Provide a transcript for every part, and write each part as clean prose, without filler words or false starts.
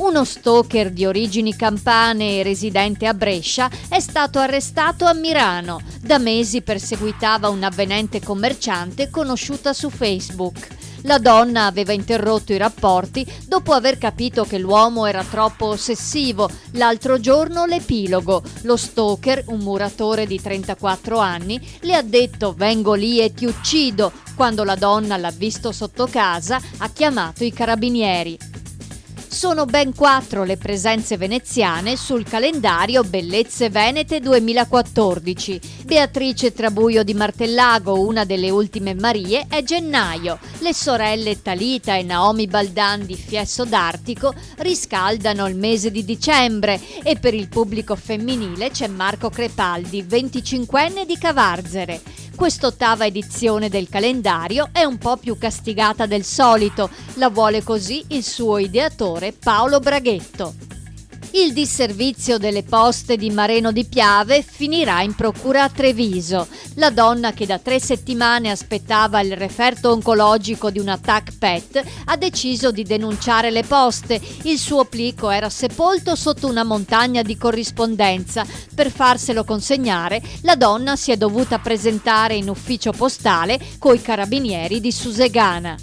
Uno stalker di origini campane e residente a Brescia è stato arrestato a Mirano. Da mesi perseguitava un'avvenente commerciante conosciuta su Facebook. La donna aveva interrotto i rapporti dopo aver capito che l'uomo era troppo ossessivo. L'altro giorno l'epilogo. Lo stalker, un muratore di 34 anni, le ha detto «vengo lì e ti uccido». Quando la donna l'ha visto sotto casa, ha chiamato i carabinieri. Sono ben 4 le presenze veneziane sul calendario Bellezze Venete 2014. Beatrice Trabuio di Martellago, una delle ultime Marie, è gennaio. Le sorelle Talita e Naomi Baldan di Fiesso d'Artico riscaldano il mese di dicembre e per il pubblico femminile c'è Marco Crepaldi, 25enne di Cavarzere. Quest'ottava edizione del calendario è un po' più castigata del solito, la vuole così il suo ideatore Paolo Braghetto. Il disservizio delle poste di Mareno di Piave finirà in procura a Treviso. La donna che da 3 settimane aspettava il referto oncologico di un attack pet ha deciso di denunciare le poste. Il suo plico era sepolto sotto una montagna di corrispondenza. Per farselo consegnare, la donna si è dovuta presentare in ufficio postale coi carabinieri di Susegana.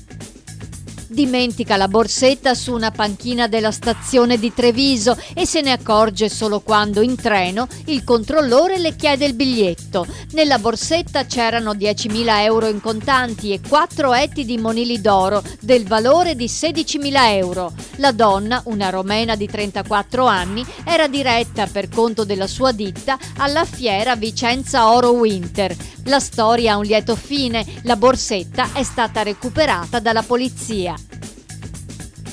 Dimentica la borsetta su una panchina della stazione di Treviso e se ne accorge solo quando in treno il controllore le chiede il biglietto. Nella borsetta c'erano 10.000 euro in contanti e 4 etti di monili d'oro del valore di 16.000 euro. La donna, una romena di 34 anni, era diretta per conto della sua ditta alla fiera Vicenza Oro Winter. La storia ha un lieto fine, la borsetta è stata recuperata dalla polizia.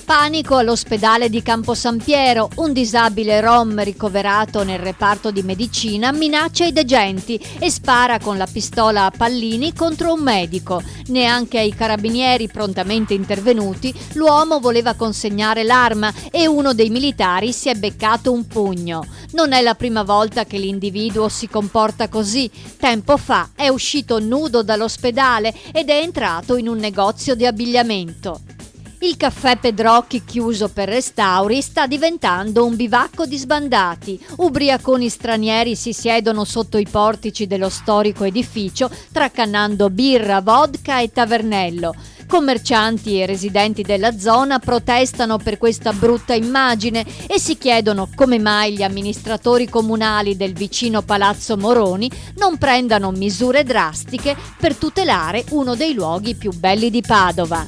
Panico all'ospedale di Campo San Piero. Un disabile rom ricoverato nel reparto di medicina minaccia i degenti e spara con la pistola a pallini contro un medico. Neanche ai carabinieri prontamente intervenuti l'uomo voleva consegnare l'arma e uno dei militari si è beccato un pugno. Non è la prima volta che l'individuo si comporta così. Tempo fa è uscito nudo dall'ospedale ed è entrato in un negozio di abbigliamento. Il caffè Pedrocchi, chiuso per restauri, sta diventando un bivacco di sbandati. Ubriaconi stranieri si siedono sotto i portici dello storico edificio, tracannando birra, vodka e tavernello. Commercianti e residenti della zona protestano per questa brutta immagine e si chiedono come mai gli amministratori comunali del vicino Palazzo Moroni non prendano misure drastiche per tutelare uno dei luoghi più belli di Padova.